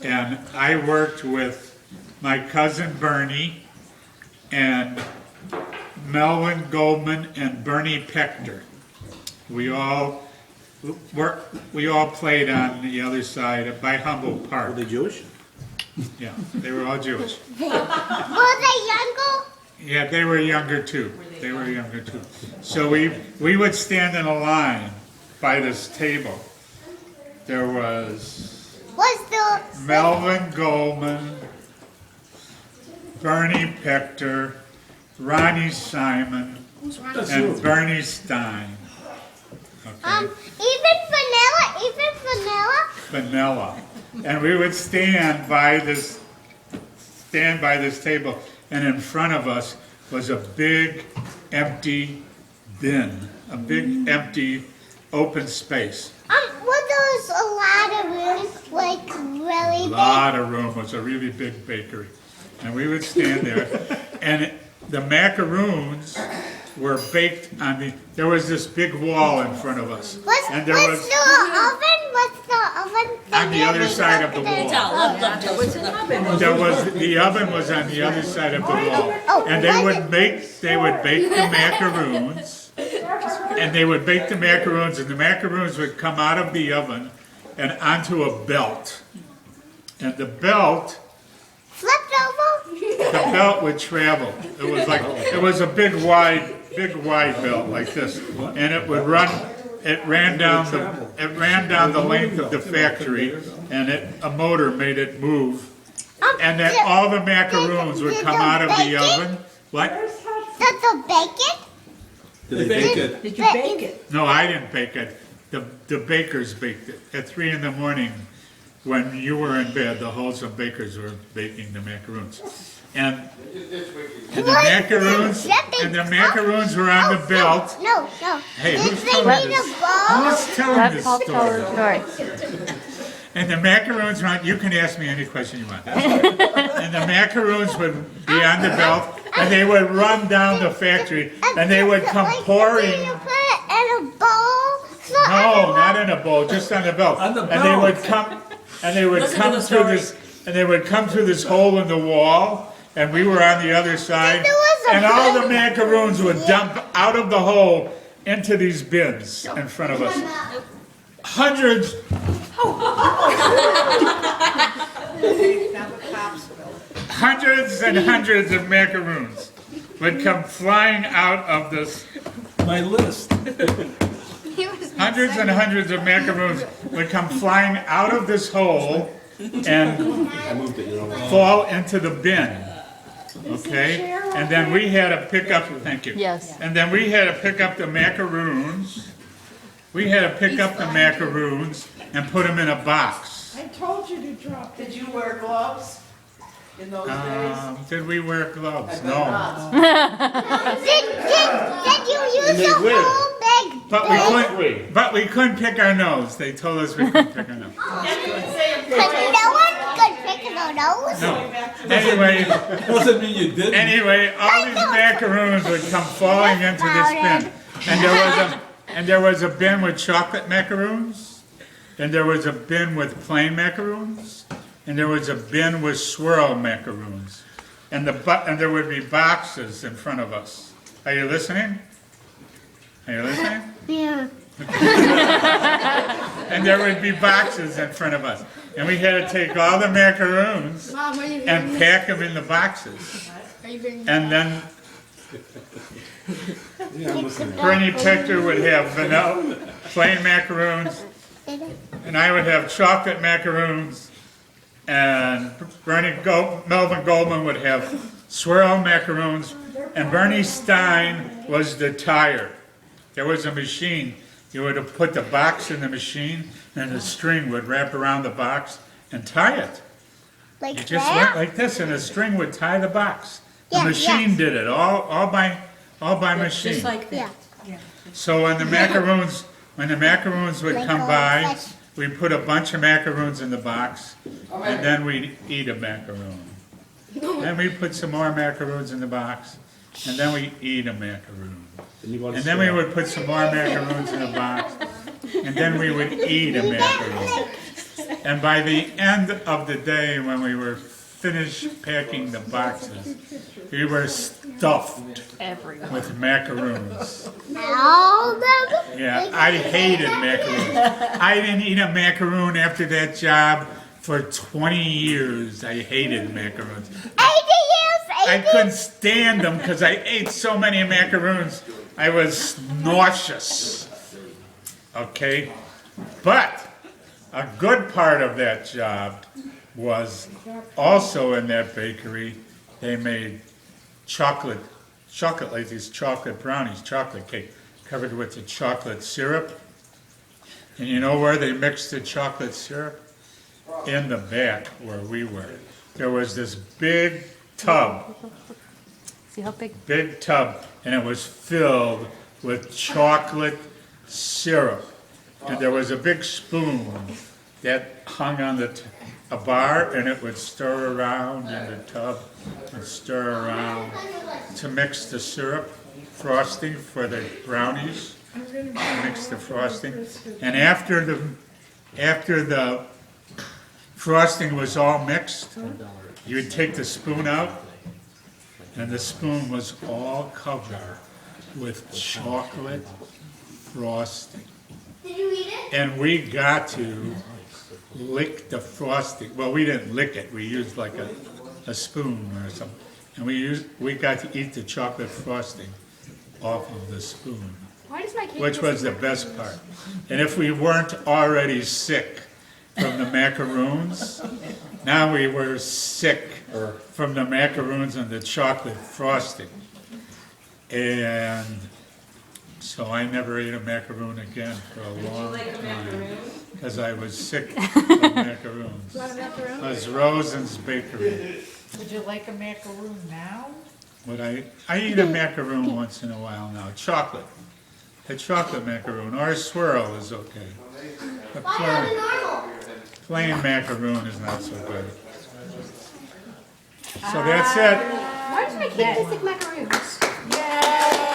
And I worked with my cousin Bernie and Melvin Goldman and Bernie Pector. We all played on the other side by Humboldt Park. Were they Jewish? Yeah, they were all Jewish. Were they younger? Yeah, they were younger too. They were younger too. So we would stand in a line by this table. There was Melvin Goldman, Bernie Pector, Ronnie Simon, and Bernie Stein. Okay. Even vanilla? Vanilla. And we would stand by this table, and in front of us was a big empty bin, a big empty open space. Were those a lot of room, like really big? A lot of room. It was a really big bakery. And we would stand there, and the macaroons were baked on there was this big wall in front of us. And there was the oven on the other side of the wall. The oven was on the other side of the wall. And they would bake the macaroons. And they would bake the macaroons, and the macaroons would come out of the oven and onto a belt. And the belt flipped over? The belt would travel. It was a big wide belt like this, and it ran down the length of the factory, and a motor made it move, and then all the macaroons would come out of the oven. What? Did they bake it? Did they bake it? Did you bake it? No, I didn't bake it. The bakers baked it at 3 in the morning. When you were in bed, the wholesome bakers were baking the macaroons, and the macaroons were on the belt. No. Hey, Did who's they telling need this? a bowl? Who's telling Let this Paul tell the story? story. And the macaroons were on. You can ask me any question you want. And the macaroons would be on the belt, and they would run down the factory, and they would come pouring. Did you put it in a bowl? No, not in a bowl, just on the belt. On the And they belt. would come through this hole in the wall, and we were on the other side, and all the macaroons would dump out of the hole into these bins in front of us. Hundreds and hundreds of macaroons would come flying out of this. My list. Hundreds and hundreds of macaroons would come flying out of this hole and I moved it, you know. fall into the bin. Okay? And then we had to pick up, thank you. Yes. And then we had to pick up the macaroons. We had to pick up the macaroons and put them in a box. I told you to drop it. Did you wear gloves in those days? Did we wear gloves? I bet No. not. Did you use the whole big But we couldn't pick our nose. They told us we couldn't pick our nose. Because no one could pick their nose? No. Anyway, Doesn't mean you didn't. all these macaroons would come falling into this bin. And there was a bin with chocolate macaroons, and there was a bin with plain macaroons, and there was a bin with swirl macaroons. And there would be boxes in front of us. Are you listening? Are you listening? Yeah. And there would be boxes in front of us. And we had to take all the macaroons Mom, are you and pack them in the boxes. And then Bernie Pector would have vanilla, plain macaroons, and I would have chocolate macaroons, and Melvin Goldman would have swirl macaroons, and Bernie Stein was the tire. There was a machine. You would have put the box in the machine, and the string would wrap around the box and tie it. like It just that? went like this, and a string would tie the box. The Yeah, machine yes. did it, all by machine. Just like Yeah. that. So when the macaroons would Like come all by, such- we put a bunch of macaroons in the box, and then we'd eat a macaroon. Then we put some more macaroons in the box, and then we eat a macaroon. And then we would put some more macaroons in the box, and then we would eat a macaroon. And by the end of the day, when we were finished packing the boxes, we were stuffed with macaroons. All them. Yeah, I hated macaroons. I didn't eat a macaroon after that job for 20 years. I hated macaroons. I couldn't stand them because I ate so many macaroons. I was nauseous. Okay? But a good part of that job was also in that bakery, they made chocolate like these chocolate brownies, chocolate cake, covered with the chocolate syrup. And you know where they mixed the chocolate syrup? In the back where we were. There was this big tub, See how big? and it was filled with chocolate syrup. And there was a big spoon that hung on a bar, and it would stir around in the tub and stir around to mix the syrup frosting for the brownies. Mix the frosting, and after the frosting was all mixed, you would take the spoon out, and the spoon was all covered with chocolate frosting. Did you eat it? And we got to lick the frosting. Well, we didn't lick it. We used like a spoon or something. And we got to eat the chocolate frosting off of the spoon, Why does my cake which was the best part. And if we weren't already sick from the macaroons, now we were sick from the macaroons and the chocolate frosting. And so I never ate a macaroon again for a long time because I was sick of macaroons. It was Rosen's Bakery. Would you like a macaroon now? But I eat a macaroon once in a while now. Chocolate. A chocolate macaroon or a swirl is okay. A plain macaroon is not so good. So that's it. Why does my kid just like macaroons? Yay!